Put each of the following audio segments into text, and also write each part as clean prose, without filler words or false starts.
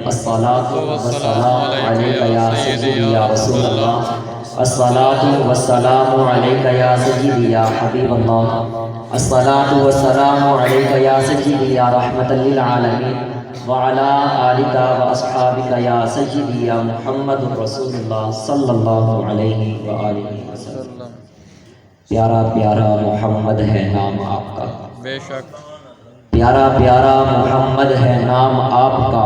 الصلاۃ والسلام علیک یا سیدی یا رسول اللہ، الصلاۃ والسلام علیک یا سیدی یا حبیب اللہ، الصلاۃ والسلام علیک یا سیدی یا رحمۃ للعالمین، وعلی آلک واصحابک یا سیدی یا محمد رسول اللہ صلی اللہ علیہ وآلہ وسلم۔ پیارا پیارا محمد ہے نام آپ کا، بے شک پیارا پیارا محمد ہے نام آپ کا،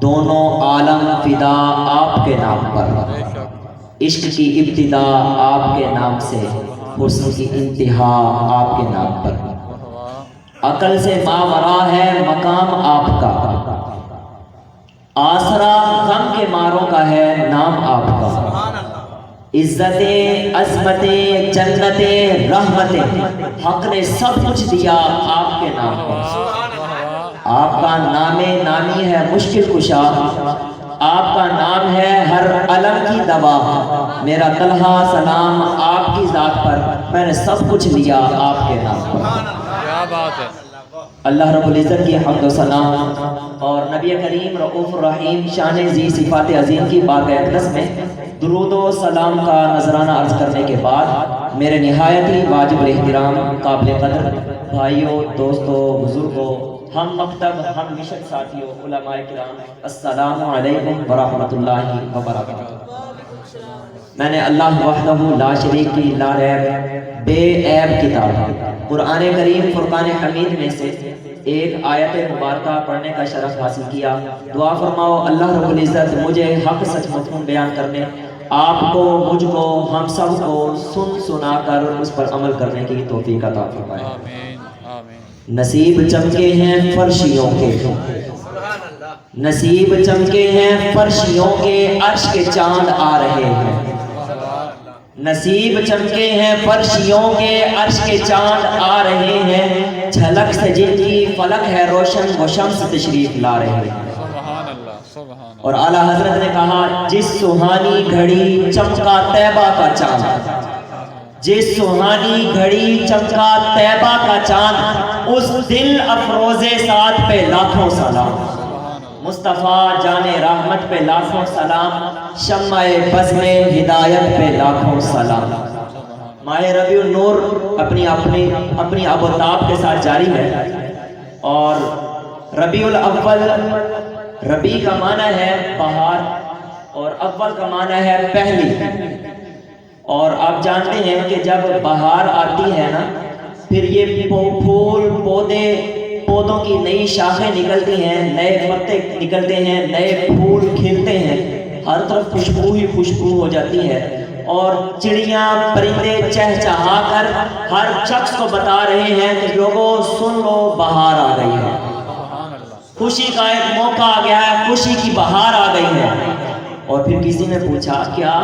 دونوں عالم فدا آپ کے نام پر، بے شک عشق کی ابتدا آپ کے نام سے، حسن کی انتہا آپ کے نام پر، عقل سے ماورا ہے مقام آپ کا، آسرا غم کے ماروں کا ہے نام آپ کا، عزت عظمت جنت رحمت حق نے سب کچھ دیا آپ کے نام پر، آپ کا نام نامی ہے مشکل کشا، آپ کا نام ہے ہر علم کی دوا، میرا طلحہ سلام آپ کی ذات پر، میں نے سب کچھ لیا آپ کے نام پر۔ کیا بات ہے۔ اللہ رب العزت کی حمد و ثنا اور نبی کریم رؤوف الرحیم شان ذی صفات عظیم کی بارگاہ اقدس میں درود و سلام کا نذرانہ عرض کرنے کے بعد میرے نہایت ہی واجب الاحترام قابل قدر بھائیوں، دوستوں، بزرگوں، ہم مکتب، ہم مشن ساتھیوں، علماء کرام، السلام علیکم ورحمۃ اللہ وبرکاتہ۔ میں نے اللہ وحدہ لا شریک کی لا ریب بے عیب کتاب قرآن کریم فرقان حمید میں سے ایک آیت مبارکہ پڑھنے کا شرف حاصل کیا۔ دعا فرماؤ اللہ رب العزت مجھے حق سچ مفہوم بیان کرنے، آپ کو، مجھ کو، ہم سب کو سن سنا کر اس پر عمل کرنے کی توفیق عطا فرمائے۔ آمین آمین۔ نصیب چمکے ہیں فرشیوں کے، نصیب چمکے ہیں فرشیوں کے، عرش کے چاند آ رہے ہیں، نصیب چمکے ہیں فرشیوں کے، عرش کے چاند آ رہے ہیں، جھلک سے جن کی فلک ہے روشن وہ شمس تشریف لا رہے ہیں۔ سبحان اللہ سبحان اللہ۔ اور اعلیٰ حضرت نے کہا جس سہانی گھڑی چمکا طیبہ کا چاند، جس سہانی گھڑی چمکا طیبہ کا چاند، اس دل افروز ساتھ پہ لاکھوں سلام، مصطفیٰ جان رحمت پہ لاکھوں سلام، شمع بزم ہدایت پہ لاکھوں سلام۔ ماہ ربیع النور اپنی آب و تاب کے ساتھ جاری ہے، اور ربیع الاول، ربیع کا معنی ہے بہار اور اول کا معنی ہے پہلی، اور آپ جانتے ہیں کہ جب بہار آتی ہے نا پھر یہ پھول پودوں کی نئی شاخیں نکلتی ہیں، نئے پتے نکلتے ہیں، نئے پھول کھلتے ہیں، ہر طرف خوشبو ہی خوشبو ہو جاتی ہے، اور چڑیاں پرندے چہچہا کر ہر شخص کو بتا رہے ہیں کہ لوگوں سن لو بہار آ گئی ہے، خوشی کا ایک موقع آ گیا ہے، خوشی کی بہار آ گئی ہے۔ اور پھر کسی نے پوچھا کیا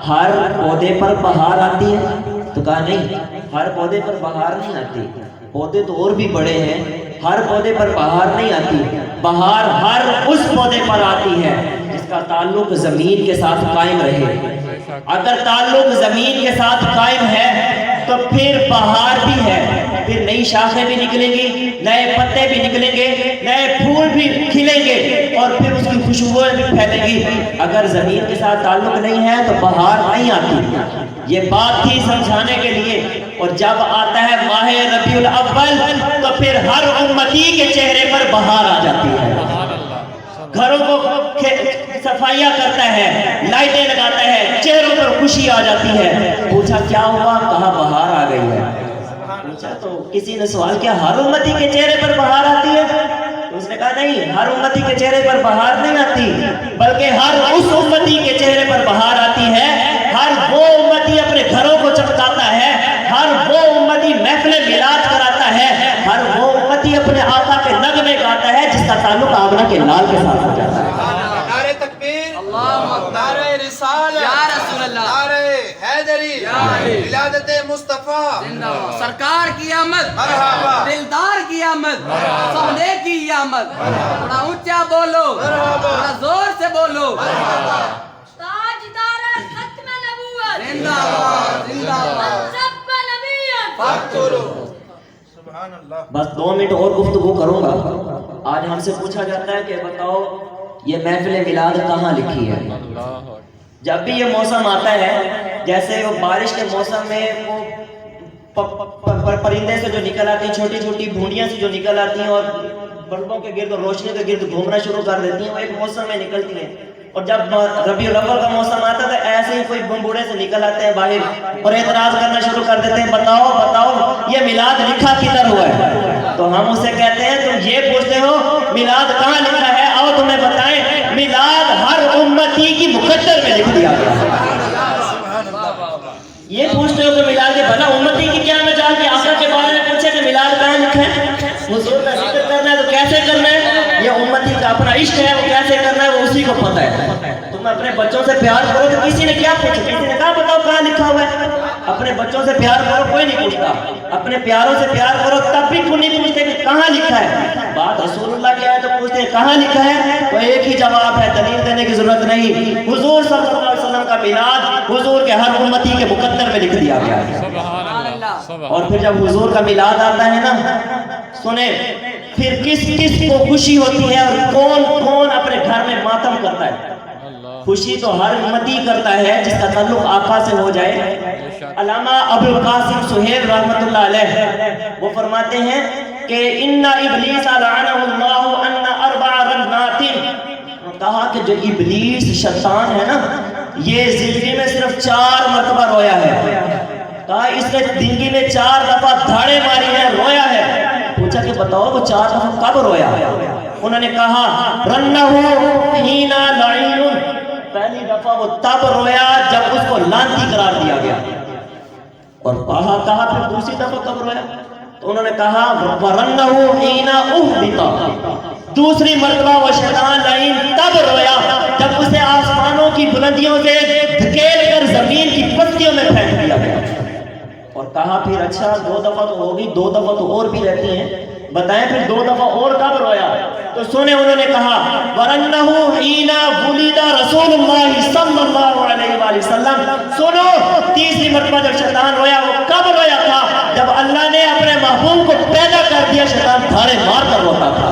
ہر پودے پر بہار آتی ہے؟ تو کہا نہیں، ہر پودے پر بہار نہیں آتی، پودے تو اور بھی بڑے ہیں، ہر پودے پر بہار نہیں آتی، بہار ہر اس پودے پر آتی ہے جس کا تعلق زمین کے ساتھ قائم رہے۔ اگر تعلق زمین کے ساتھ قائم ہے تو پھر بہار بھی ہے، پھر نئی شاخیں بھی نکلیں گی، نئے پتے بھی نکلیں گے، نئے پھول بھی کھلیں گے، اور پھر اس کی خوشبوئیں بھی پھیلیں گی۔ اگر زمین کے ساتھ تعلق نہیں ہے تو بہار نہیں آتی۔ یہ بات تھی سمجھانے کے لیے۔ اور جب آتا ہے ماہ ربیع الاول تو پھر ہر امتی کے چہرے پر بہار آ جاتی ہے، گھروں کو صفائیاں کرتا ہے، لائٹیں لگاتا ہے، چہروں پر خوشی آ جاتی ہے۔ پوچھا کیا ہوا؟ کہا بہار آ گئی ہے۔ پوچھا تو کسی نے سوال کیا ہر امتی کے چہرے پر بہار آتی ہے؟ تو اس نے کہا نہیں، ہر امتی کے چہرے پر بہار نہیں آتی، بلکہ ہر اس امتی کے چہرے پر بہار آتی ہے، ہر وہ امتی اپنے گھروں کو چمکاتا ہے، ہر وہ امتی محفل میلاد کراتا ہے، ہر وہ امتی اپنے آقا کے نغمے گاتا ہے جس کا تعلق آمنہ کے لال کے ساتھ ہو جاتا ہے۔ نعرہ تکبیر، نعرہ رسالہ، یا رسول اللہ، نعرہ حیدری، ولادت مصطفیٰ، سرکار کی آمد، مرحبا، دلدار کی آمد، سونے کی آمد، تھوڑا اونچا بولو، تھوڑا زور سے بولو، تاجدار ختم نبوت، زندہ باد، زندہ باد، منصب نبیت، فخرو۔ سبحان اللہ۔ بس 2 منٹ اور گفتگو کروں گا۔ آج ہم سے پوچھا جاتا ہے کہ بتاؤ یہ محفل میلاد کہاں لکھی ہے؟ اللہ جب بھی یہ موسم آتا ہے، جیسے وہ بارش کے موسم میں وہ پرندے سے جو نکل آتی ہیں، چھوٹی چھوٹی بھونڈیاں سے جو نکل آتی ہیں اور بلبوں کے گرد اور روشنی کے گرد گھومنا شروع کر دیتی ہیں، وہ ایک موسم میں نکلتی ہیں. اور جب ربیع الاول کا موسم آتا ہے تو ایسے ہی کوئی بمبوڑے سے نکل آتے ہیں باہر اور اعتراض کرنا شروع کر دیتے ہیں، بتاؤ بتاؤ یہ میلاد لکھا کدھر ہوا ہے؟ تو ہم اسے کہتے ہیں تم یہ پوچھتے ہو میلاد کہاں لکھا ہے، آؤ تمہیں بتائیں، میلاد ہر امتی کی مقدر میں لکھ دیا گیا. یہ پوچھتے ہو کہ میلاد کے بھلا امتی کی کیا مجال کہ آقا کے بارے میں پوچھے کہ میلاد کہاں لکھا ہے؟ حضور کا ذکر کرنا ہے تو کیسے کرنا ہے؟ یہ امتی کا اپنا عشق ہے، وہ کیسے کرنا ہے وہ اسی کو پتہ ہے. تم اپنے بچوں سے پیار کرو تو کسی نے کیا پوچھا؟ کسی نے کہا بتاؤ کہاں لکھا ہوا ہے؟ اپنے بچوں سے پیار کرو کوئی نہیں پوچھتا، اپنے پیاروں سے پیار کرو تب بھی کوئی نہیں پوچھتے کہ کہاں لکھا ہے. بات رسول اللہ کی ہے تو پوچھتے ہیں کہاں لکھا ہے؟ تو ایک ہی جواب ہے، دلیل دینے کی ضرورت نہیں. حضور صلی اللہ علیہ وسلم کا میلاد حضور کے ہر امتی کے مقدر میں لکھ دیا گیا ہے. سبحان اللہ. اور پھر جب حضور کا میلاد آتا ہے نا، سنیں پھر کس کس کو خوشی ہوتی ہے اور کون کون اپنے گھر میں ماتم کرتا ہے. خوشی تو ہر امتی کرتا ہے جس کا تعلق آقا سے ہو جائے. علامہ ابو القاسم سہیل رحمۃ اللہ علیہ وہ فرماتے ہیں کہ ان ابلیس لعنہ اللہ ان اربع رنات، کہا کہ جو ابلیس شیطان ہے نا یہ زندگی میں صرف 4 مرتبہ رویا ہے. کہا اس نے زندگی میں 4 دفعہ دھاڑے ماری ہیں، رویا ہے. پوچھا کہ بتاؤ وہ 4 دفعہ کب رویا؟ انہوں نے کہا رنہ حین لعین، پہلی دفعہ وہ تب رویا جب اس کو لعنتی قرار دیا گیا. اور کہا پھر دوسری دفعہ کب رویا؟ تو انہوں نے کہا ورنہ حین اہبط، دوسری مرتبہ وہ شیطان لعین تب رویا جب اسے آسمانوں کی بلندیوں سے دھکیل کر زمین کی پستیوں میں پھینک دیا گیا. اور کہا پھر اچھا 2 دفعہ تو ہوگی، 2 دفعہ تو اور بھی رہتی ہیں، بتائیں پھر 2 دفعہ اور کب رویا؟ تو سنیں انہوں نے کہا وَرَنَّهُ حِينَ وُلِدَ رَسُولُ اللَّهِ صلی اللہ علیہ وآلہ وسلم. سنو تیسری مرتبہ جب شیطان رویا وہ کب رویا تھا؟ جب اللہ نے اپنے محبوب کو پیدا کر دیا شیطان دھاڑے مار کر روتا تھا.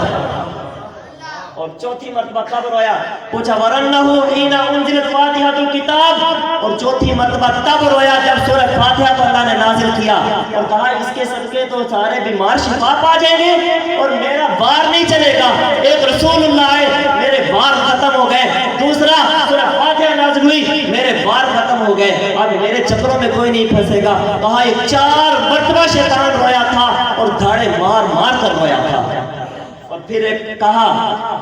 اور چوتھی مرتبہ کب رویا؟ پوچھا وَرَنَّهُ حِينَ أُنزِلَتْ فَاتِحَةُ الْكِتَابِ، اور چوتھی مرتبہ تب رویا جب سورہ فاتحہ کو اللہ نے نازل کیا اور کہا اس کے صدقے تو سارے بیمار شفا پا جائیں گے اور میرا بار نہیں چلے گا. ایک رسول اللہ آئے میرے بار ختم ہو گئے، دوسرا سورہ فاتحہ نازل ہوئی میرے بار ختم ہو گئے، اب میرے چکروں میں کوئی نہیں پھنسے گا. کہا یہ 4 مرتبہ شیطان رویا تھا اور دھاڑے مار مار کر رویا تھا. اور پھر کہا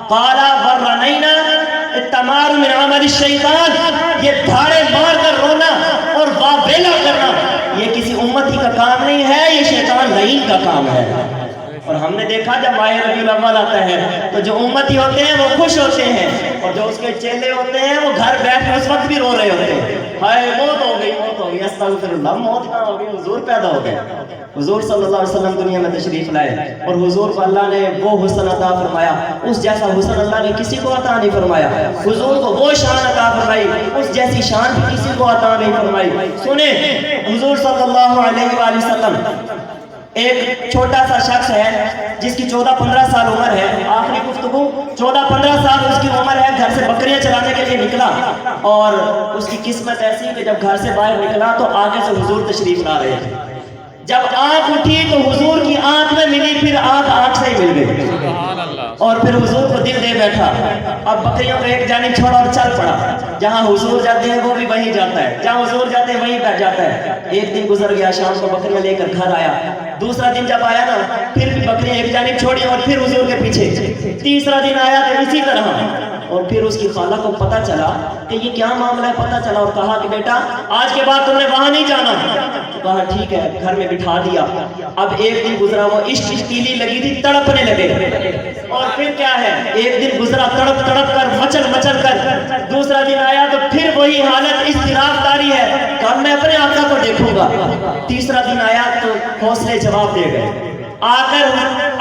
قالا ورنینا التمار من عمل الشیطان، یہ دھاڑے مار کر رونا اور واویلا کرنا یہ کسی امتی کا کام نہیں ہے، یہ شیطان لعین کا کام ہے. اور ہم نے دیکھا جب ماہ ربیع الاول آتا ہے تو جو امتی ہوتے ہیں وہ خوش ہوتے ہیں اور جو اس کے چیلے ہوتے ہیں وہ گھر بیٹھ کے اس وقت بھی رو رہے ہوتے ہیں، ہائے موت ہو گئی موت ہو گئی، استغفر اللہ، موت کہاں ہو گئی، حضور پیدا ہو گئے. حضور صلی اللہ علیہ وسلم دنیا میں تشریف لائے اور حضور کو اللہ نے وہ حسن عطا فرمایا، اس جیسا حسن اللہ نے کسی کو عطا نہیں فرمایا. حضور کو وہ شان عطا فرمائی، اس جیسی شان بھی کسی کو عطا نہیں فرمائی. سنیں حضور صلی اللہ علیہ وآلہ وسلم، ایک چھوٹا سا شخص ہے جس کی 14-15 سال عمر ہے، آخری گفتگو 14-15 سال اس کی عمر ہے، گھر سے بکریاں چرانے کے لیے نکلا اور اس کی قسمت ایسی کہ جب گھر سے باہر نکلا تو آگے سے حضور تشریف لا رہے تھے. جب آنکھ اٹھی تو حضور کی آنکھ میں ملی، پھر آنکھ سے ہی مل گئی سبحان اللہ. اور پھر حضور کو دل دے بیٹھا. اب بکریوں کو ایک جانب چھوڑا اور چل پڑا، جہاں حضور جاتے ہیں وہ بھی وہیں جاتا ہے، جہاں حضور جاتے ہیں وہیں بیٹھ جاتا ہے. ایک دن گزر گیا، شام کو بکریاں لے کر گھر آیا. دوسرا دن جب آیا نا پھر بھی بکریاں ایک جانب چھوڑی اور پھر حضور کے پیچھے. تیسرا دن آیا تو اسی طرح اور پھر اس کی خالہ کو پتہ چلا کہ یہ کیا معاملہ ہے، پتہ چلا اور کہا کہ بیٹا آج کے بعد تم نے وہاں نہیں جانا. کہا ٹھیک ہے، گھر میں بٹھا دیا. اب ایک دن گزرا، وہ عشق تیلی لگی تھی، تڑپنے لگے. اور پھر کیا ہے، ایک دن گزرا تڑپ تڑپ کر مچل مچل کر. دوسرا دن آیا تو پھر وہی حالت اضطراب داری ہے، کہا میں اپنے آقا کو دیکھوں گا. تیسرا دن آیا تو حوصلے جواب دے گئے. آ کر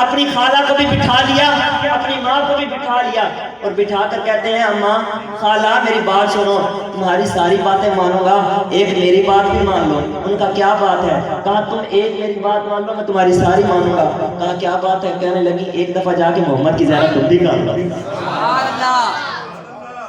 اپنی خالہ کو بھی بٹھا لیا، اپنی ماں کو بھی بٹھا لیا اور بٹھا کر کہتے ہیں اماں خالہ میری بات سنو، تمہاری ساری باتیں مانوں گا، ایک میری بات بھی مان لو. ان کا کیا بات ہے؟ کہا تم ایک میری بات مان لو میں تمہاری ساری مانوں گا. کہا کیا بات ہے؟ کہنے لگی ایک دفعہ جا کے محمد کی زیارت تم بھی کر لو.